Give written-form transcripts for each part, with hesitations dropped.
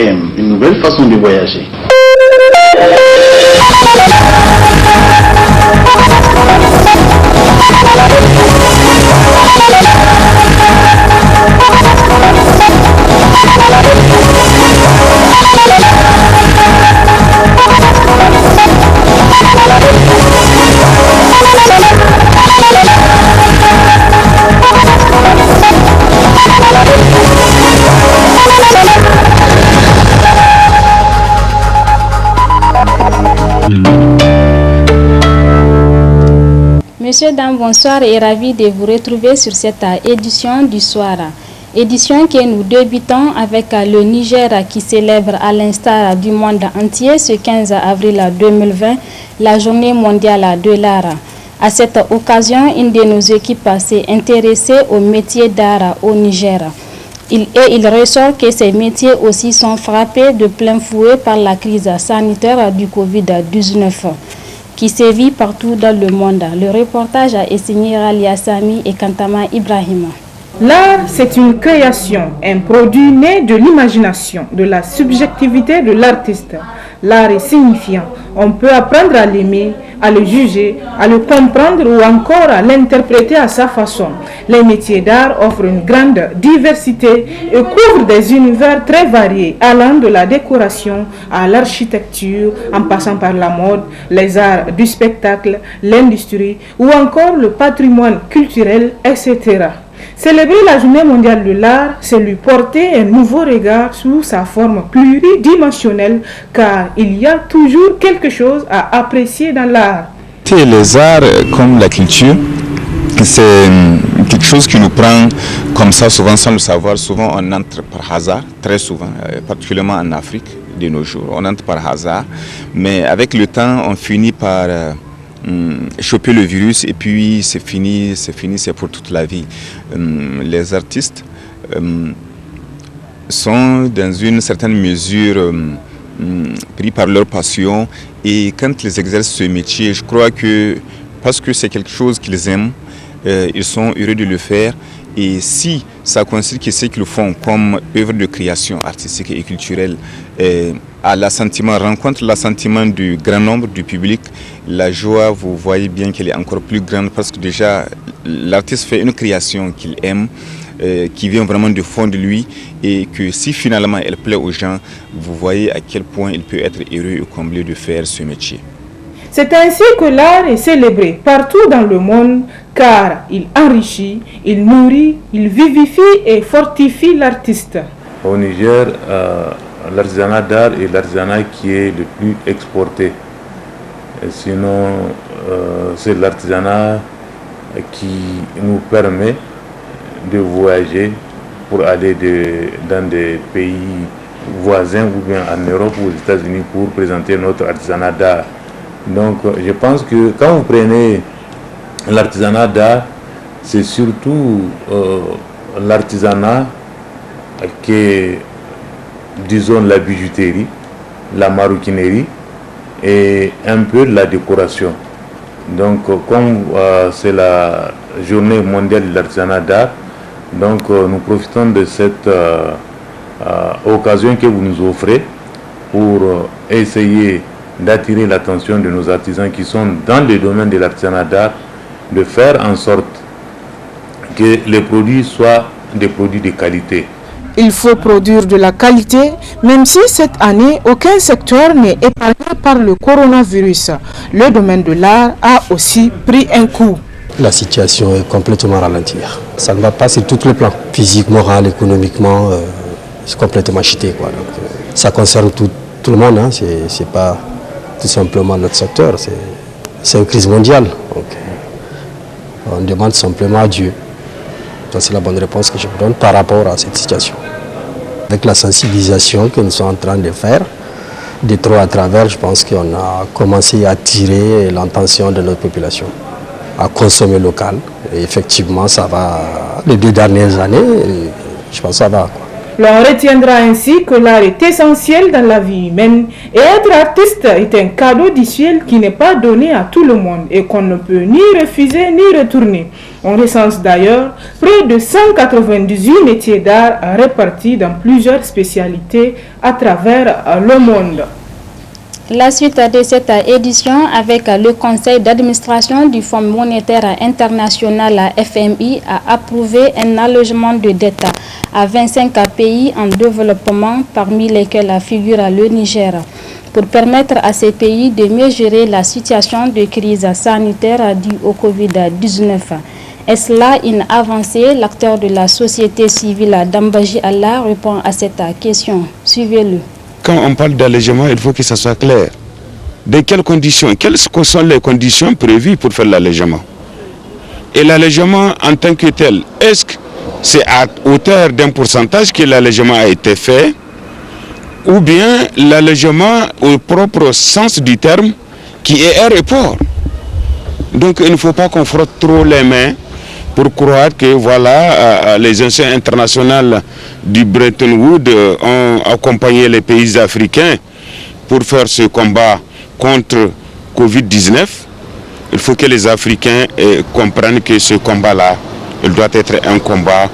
une nouvelle façon de voyager. Messieurs, dames, bonsoir et ravi de vous retrouver sur cette édition du soir. Édition que nous débutons avec le Niger qui célèbre à l'instar du monde entier ce 15 avril 2020 la journée mondiale de l'art. À cette occasion, une de nos équipes s'est intéressée aux métiers d'art au Niger. Il ressort que ces métiers aussi sont frappés de plein fouet par la crise sanitaire du Covid-19 qui sévit partout dans le monde. Le reportage est signé Ralia Sami et Kantama Ibrahima. L'art, c'est une création, un produit né de l'imagination, de la subjectivité de l'artiste. L'art est signifiant. On peut apprendre à l'aimer, à le juger, à le comprendre ou encore à l'interpréter à sa façon. Les métiers d'art offrent une grande diversité et couvrent des univers très variés, allant de la décoration à l'architecture, en passant par la mode, les arts du spectacle, l'industrie ou encore le patrimoine culturel, etc. Célébrer la journée mondiale de l'art, c'est lui porter un nouveau regard sur sa forme pluridimensionnelle, car il y a toujours quelque chose à apprécier dans l'art. Les arts, comme la culture, c'est quelque chose qui nous prend comme ça, souvent sans le savoir. Souvent on entre par hasard, très souvent, particulièrement en Afrique de nos jours. On entre par hasard, mais avec le temps, on finit par choper le virus et puis c'est fini, c'est pour toute la vie. Les artistes sont dans une certaine mesure pris par leur passion et quand ils exercent ce métier, je crois que parce que c'est quelque chose qu'ils aiment, ils sont heureux de le faire. Et si ça coïncide que ce qu'ils font comme œuvre de création artistique et culturelle rencontre l'assentiment du grand nombre du public, la joie, vous voyez bien qu'elle est encore plus grande parce que déjà l'artiste fait une création qu'il aime, qui vient vraiment du fond de lui et que si finalement elle plaît aux gens, vous voyez à quel point il peut être heureux et comblé de faire ce métier. C'est ainsi que l'art est célébré partout dans le monde car il enrichit, il nourrit, il vivifie et fortifie l'artiste. Au Niger, l'artisanat d'art est l'artisanat qui est le plus exporté. Et sinon, c'est l'artisanat qui nous permet de voyager pour aller dans des pays voisins ou bien en Europe ou aux États-Unis pour présenter notre artisanat d'art. Donc je pense que quand vous prenez l'artisanat d'art, c'est surtout l'artisanat qui est, disons, la bijouterie, la maroquinerie et un peu de la décoration. Donc comme c'est la journée mondiale de l'artisanat d'art, donc nous profitons de cette occasion que vous nous offrez pour essayer d'attirer l'attention de nos artisans qui sont dans le domaine de l'artisanat d'art, de faire en sorte que les produits soient des produits de qualité. Il faut produire de la qualité, même si cette année, aucun secteur n'est épargné par le coronavirus. Le domaine de l'art a aussi pris un coup. La situation est complètement ralentie. Ça ne va pas sur tous les plans. Physique, moral, économiquement, c'est complètement chuté, quoi. Donc, ça concerne tout le monde, hein. C'est pas tout simplement notre secteur, c'est une crise mondiale. Donc, on demande simplement à Dieu. C'est la bonne réponse que je vous donne par rapport à cette situation. Avec la sensibilisation que nous sommes en train de faire, de trop à travers, je pense qu'on a commencé à attirer l'attention de notre population, à consommer local. Et effectivement, ça va, les 2 dernières années, je pense que ça va, quoi. L'on retiendra ainsi que l'art est essentiel dans la vie humaine et être artiste est un cadeau du ciel qui n'est pas donné à tout le monde et qu'on ne peut ni refuser ni retourner. On recense d'ailleurs près de 198 métiers d'art répartis dans plusieurs spécialités à travers le monde. La suite de cette édition avec le Conseil d'administration du Fonds monétaire international FMI a approuvé un allègement de dette à 25 pays en développement, parmi lesquels figure le Niger, pour permettre à ces pays de mieux gérer la situation de crise sanitaire due au Covid-19. Est-ce là une avancée? L'acteur de la société civile Dambaji Allah répond à cette question. Suivez-le. Quand on parle d'allègement, il faut que ça soit clair. De quelles conditions? Quelles sont les conditions prévues pour faire l'allègement? Et l'allègement en tant que tel, est-ce que c'est à hauteur d'un pourcentage que l'allègement a été fait? Ou bien l'allègement au propre sens du terme qui est un report? Donc il ne faut pas qu'on frotte trop les mains pour croire que voilà, les anciens internationaux du Bretton Woods ont accompagné les pays africains pour faire ce combat contre Covid-19. Il faut que les Africains comprennent que ce combat-là, il doit être un combat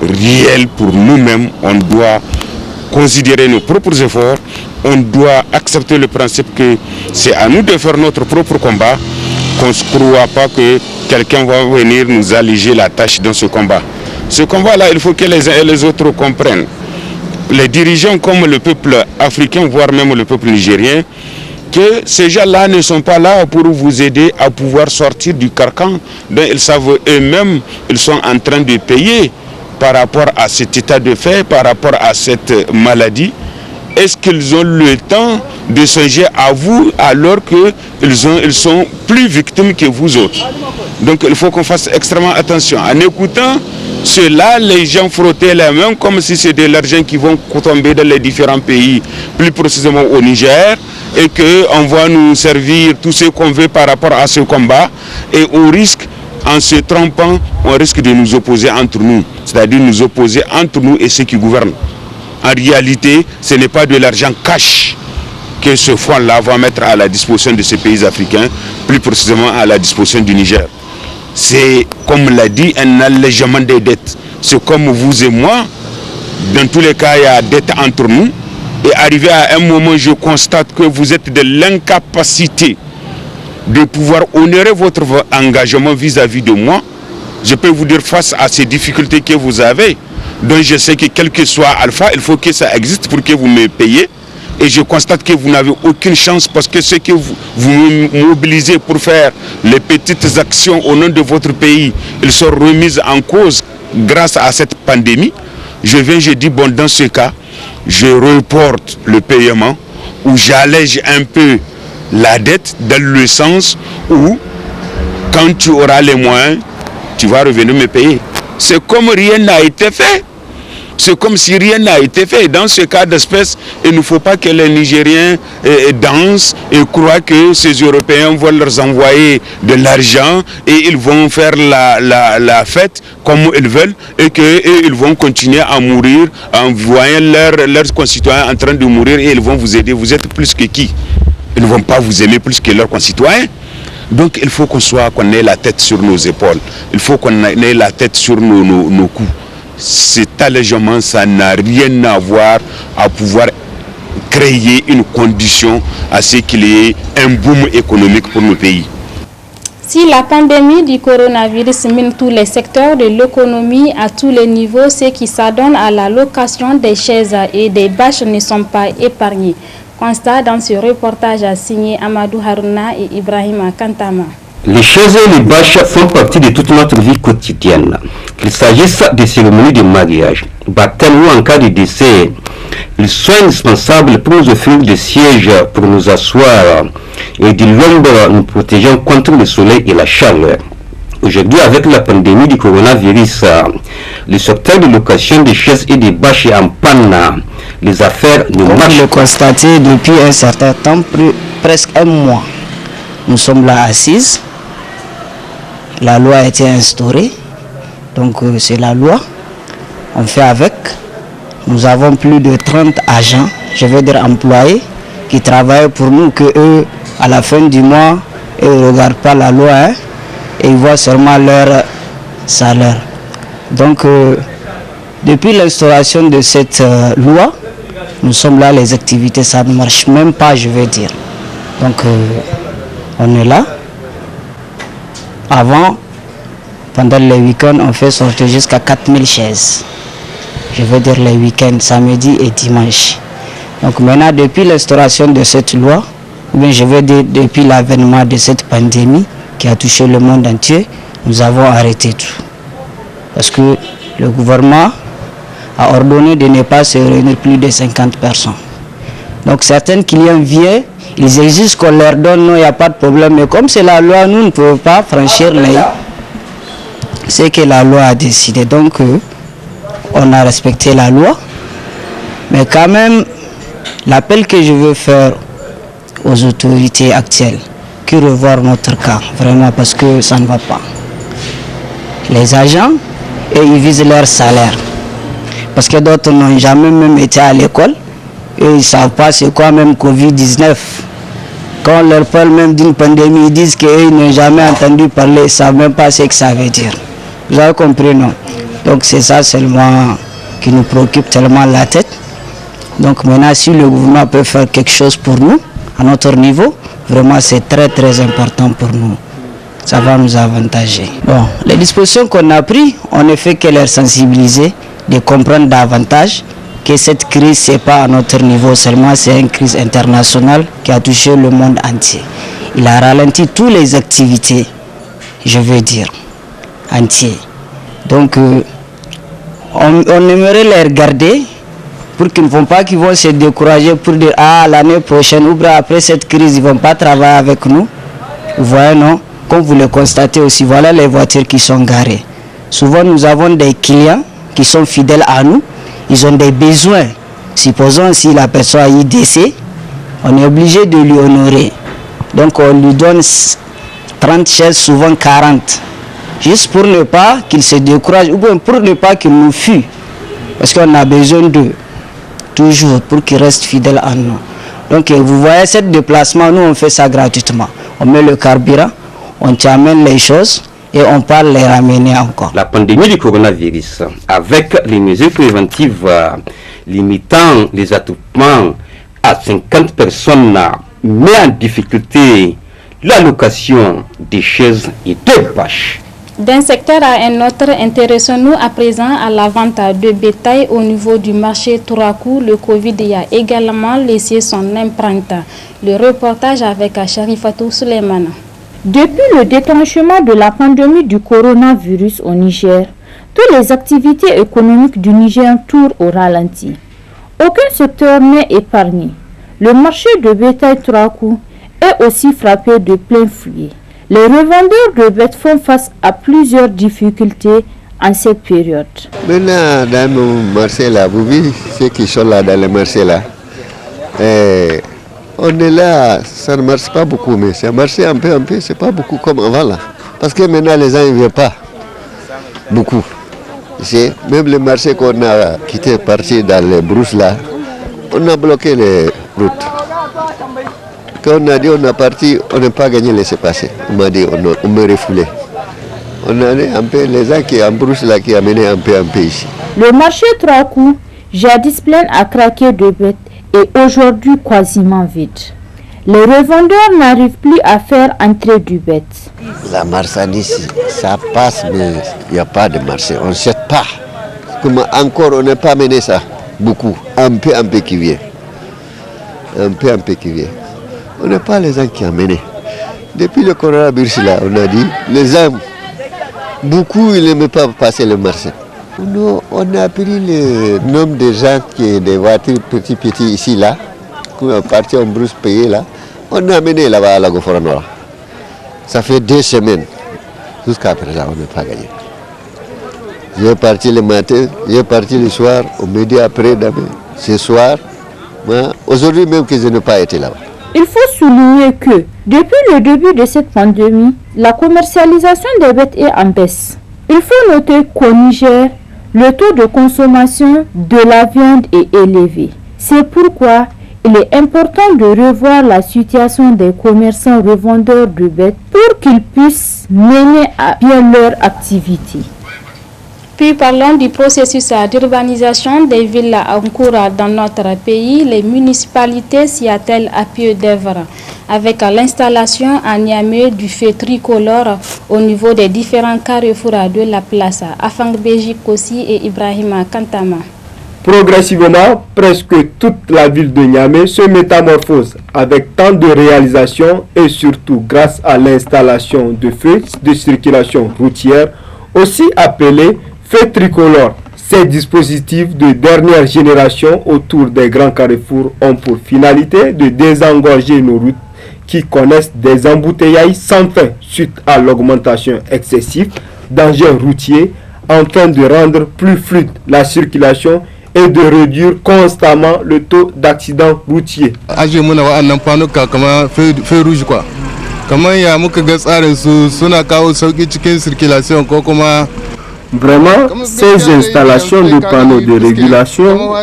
réel pour nous-mêmes. On doit considérer nos propres efforts, on doit accepter le principe que c'est à nous de faire notre propre combat, qu'on ne se croit pas que quelqu'un va venir nous alléger la tâche dans ce combat. Ce combat-là, il faut que les uns et les autres comprennent. Les dirigeants comme le peuple africain, voire même le peuple nigérien, que ces gens-là ne sont pas là pour vous aider à pouvoir sortir du carcan dont ils savent eux-mêmes, ils sont en train de payer par rapport à cet état de fait, par rapport à cette maladie. Est-ce qu'ils ont le temps de songer à vous alors qu'ils sont plus victimes que vous autres? Donc il faut qu'on fasse extrêmement attention. En écoutant cela, les gens frottaient les mains comme si c'était de l'argent qui vont tomber dans les différents pays, plus précisément au Niger, et qu'on va nous servir tout ce qu'on veut par rapport à ce combat. Et au risque, en se trompant, on risque de nous opposer entre nous, c'est-à-dire nous opposer entre nous et ceux qui gouvernent. En réalité, ce n'est pas de l'argent cash que ce fonds-là va mettre à la disposition de ces pays africains, plus précisément à la disposition du Niger. C'est, comme l'a dit, un allègement des dettes. C'est comme vous et moi, dans tous les cas, il y a dette entre nous. Et arrivé à un moment, je constate que vous êtes de l'incapacité de pouvoir honorer votre engagement vis-à-vis de moi. Je peux vous dire, face à ces difficultés que vous avez, donc je sais que quel que soit Alpha, il faut que ça existe pour que vous me payiez. Et je constate que vous n'avez aucune chance parce que ce que vous mobilisez pour faire les petites actions au nom de votre pays, ils sont remises en cause grâce à cette pandémie. Je dis, bon, dans ce cas, je reporte le paiement ou j'allège un peu la dette dans le sens où, quand tu auras les moyens, tu vas revenir me payer. C'est comme rien n'a été fait. C'est comme si rien n'a été fait. Dans ce cas d'espèce, il ne faut pas que les Nigériens dansent et croient que ces Européens vont leur envoyer de l'argent et ils vont faire la fête comme ils veulent et qu'ils vont continuer à mourir en voyant leurs concitoyens en train de mourir et ils vont vous aider. Vous êtes plus que qui? Ils ne vont pas vous aimer plus que leurs concitoyens. Donc il faut qu'on ait la tête sur nos épaules. Il faut qu'on ait la tête sur nos coups. Cet allègement, ça n'a rien à voir à pouvoir créer une condition à ce qu'il y ait un boom économique pour nos pays. Si la pandémie du coronavirus mine tous les secteurs de l'économie à tous les niveaux, ceux qui s'adonnent à la location des chaises et des bâches ne sont pas épargnés. Constat dans ce reportage signé Amadou Harouna et Ibrahima Kantama. Les chaises et les bâches font partie de toute notre vie quotidienne. Qu'il s'agisse des cérémonies de mariage, baptême ou en cas de décès, ils sont indispensables pour nous offrir des sièges pour nous asseoir et de l'ombre nous protégeant contre le soleil et la chaleur. Aujourd'hui, avec la pandémie du coronavirus, le secteur de location des chaises et des bâches est en panne. Les affaires ne marchent pas. On le constater depuis un certain temps, presque un mois. Nous sommes là assises. La loi a été instaurée. Donc c'est la loi. On fait avec. Nous avons plus de 30 agents, je veux dire employés, qui travaillent pour nous, que eux, à la fin du mois, ils ne regardent pas la loi, hein, et ils voient seulement leur salaire. Donc, depuis l'instauration de cette loi, nous sommes là, les activités, ça ne marche même pas, je vais dire. Donc, on est là. Avant, pendant les week-ends, on fait sortir jusqu'à 4000 chaises. Je veux dire les week-ends, samedi et dimanche. Donc maintenant, depuis l'instauration de cette loi, ou bien je veux dire depuis l'avènement de cette pandémie qui a touché le monde entier, nous avons arrêté tout. Parce que le gouvernement a ordonné de ne pas se réunir plus de 50 personnes. Donc certains clients viennent, ils exigent qu'on leur donne, non, il n'y a pas de problème. Mais comme c'est la loi, nous ne pouvons pas franchir ce que la loi a décidé. Donc on a respecté la loi. Mais quand même, l'appel que je veux faire aux autorités actuelles, que revoir notre cas, vraiment, parce que ça ne va pas. Les agents, et ils visent leur salaire. Parce que d'autres n'ont jamais même été à l'école et ils ne savent pas c'est quoi même Covid-19. Quand on leur parle même d'une pandémie, ils disent qu'ils n'ont jamais entendu parler, ils ne savent même pas ce que ça veut dire. Vous avez compris, non? Donc c'est ça seulement qui nous préoccupe tellement la tête. Donc maintenant, si le gouvernement peut faire quelque chose pour nous, à notre niveau, vraiment c'est très très important pour nous. Ça va nous avantager. Bon, les dispositions qu'on a prises, on ne fait que les sensibiliser, de comprendre davantage que cette crise, ce n'est pas à notre niveau seulement, c'est une crise internationale qui a touché le monde entier. Il a ralenti toutes les activités, je veux dire, entières. Donc, on aimerait les regarder pour qu'ils ne vont pas qu'ils vont se décourager pour dire ah l'année prochaine ou bien après cette crise, ils ne vont pas travailler avec nous. Vous voyez, non? Comme vous le constatez aussi, voilà les voitures qui sont garées. Souvent, nous avons des clients qui sont fidèles à nous. Ils ont des besoins. Supposons si la personne a eu décès, on est obligé de lui honorer. Donc, on lui donne 30 chaises, souvent 40. Juste pour ne pas qu'il se décourage ou bien pour ne pas qu'il nous fuit. Parce qu'on a besoin d'eux, toujours, pour qu'ils restent fidèles à nous. Donc, vous voyez, ce déplacement, nous, on fait ça gratuitement. On met le carburant, on t'amène les choses et on parle les ramener encore. La pandémie du coronavirus, avec les mesures préventives limitant les attroupements à 50 personnes, met en difficulté la location des chaises et des bâches. D'un secteur à un autre, intéressons-nous à présent à la vente de bétail au niveau du marché Tourakou. Le Covid y a également laissé son empreinte. Le reportage avec Sharifatou Suleymana. Depuis le déclenchement de la pandémie du coronavirus au Niger, toutes les activités économiques du Niger tournent au ralenti. Aucun secteur n'est épargné. Le marché de bétail Tourakou est aussi frappé de plein fouet. Les revendeurs de bêtes font face à plusieurs difficultés en cette période. Maintenant, dans nos marchés là, vous voyez ceux qui sont là dans les marchés là. On est là, ça ne marche pas beaucoup, mais ça marche un peu, c'est pas beaucoup comme avant là. Parce que maintenant les gens ne viennent pas beaucoup. Même les marchés qu'on a quittés, partis dans les brousses là, on a bloqué les routes. Quand on a dit on a parti, on n'a pas gagné laisser-passer. On m'a dit on me refoulait. On a un peu les gens qui en brousse là qui amenaient un peu ici. Le marché Tourakou, jadis plein à craquer de bêtes, est aujourd'hui quasiment vide. Les revendeurs n'arrivent plus à faire entrer du bête. La marchandise, ça passe, mais il n'y a pas de marché. On ne jette pas. Comme encore, on n'a pas mené ça. Beaucoup. Un peu qui vient. Un peu qui vient. On n'a pas les gens qui ont mené. Depuis le coronavirus là, on a dit, les gens, beaucoup, ils n'aiment pas passer le marché. Nous, on a pris le nombre de gens qui ont des voitures petits ici, là, qui sont partis en brousse payée, là. On a amené là-bas à la Goforanola. Ça fait 2 semaines. Jusqu'à présent, on n'a pas gagné. J'ai parti le matin, j'ai parti le soir, au midi après, demain, ce soir. Aujourd'hui même que je n'ai pas été là-bas. Il faut souligner que, depuis le début de cette pandémie, la commercialisation des bêtes est en baisse. Il faut noter qu'au Niger, le taux de consommation de la viande est élevé. C'est pourquoi il est important de revoir la situation des commerçants revendeurs de bêtes pour qu'ils puissent mener à bien leur activité. Puis parlons du processus d'urbanisation des villes en cours dans notre pays. Les municipalités s'y attellent à pied d'œuvre avec l'installation à Niamey du feu tricolore au niveau des différents carrefours de la place. Afang Beji Kossi et Ibrahima Kantama. Progressivement, presque toute la ville de Niamey se métamorphose avec tant de réalisations et surtout grâce à l'installation de feux de circulation routière, aussi appelés feux tricolores. Ces dispositifs de dernière génération autour des grands carrefours ont pour finalité de désengorger nos routes qui connaissent des embouteillages sans fin suite à l'augmentation excessive d'engins routiers, afin de rendre plus fluide la circulation et de réduire constamment le taux d'accidents routiers. Vraiment, ces installations de panneaux de régulation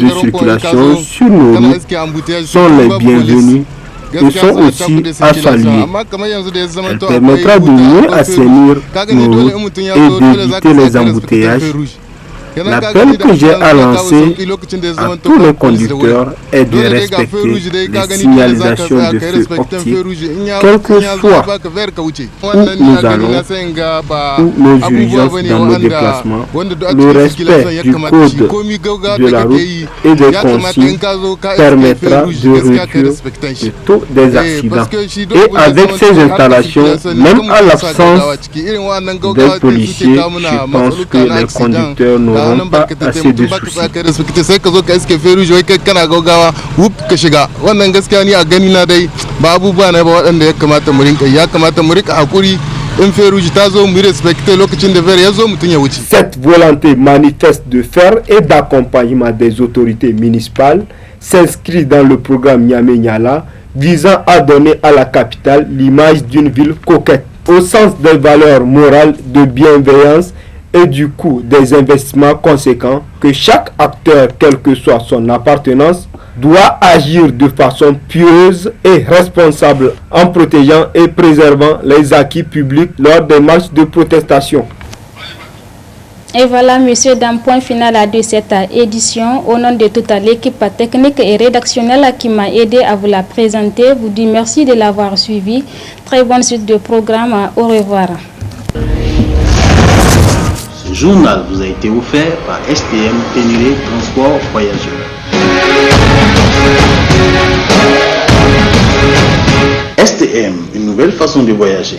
de circulation sur nos routes sont les bienvenues et sont aussi à saluer. Elle permettra de mieux assainir nos routes et d'éviter les embouteillages. L'appel que j'ai à lancer à tous les conducteurs est de respecter les signalisations de feux optiques, quel que soit où nous allons, ou nos urgences dans nos déplacements. Le respect du code de la route et des consignes permettra de réduire le taux des accidents. Et avec ces installations, même à l'absence des policiers, je pense que les conducteurs n'auront pas assez de soucis. Cette volonté manifeste de faire et d'accompagnement des autorités municipales s'inscrit dans le programme Niamey-Niala visant à donner à la capitale l'image d'une ville coquette au sens des valeurs morales de bienveillance et du coût des investissements conséquents que chaque acteur, quelle que soit son appartenance, doit agir de façon pieuse et responsable en protégeant et préservant les acquis publics lors des marches de protestation. Et voilà, monsieur, d'un point final de cette édition, au nom de toute l'équipe technique et rédactionnelle qui m'a aidé à vous la présenter, vous dis merci de l'avoir suivi. Très bonne suite de programme. Au revoir. Ce journal vous a été offert par STM Ténéré Transport Voyageurs. STM, une nouvelle façon de voyager.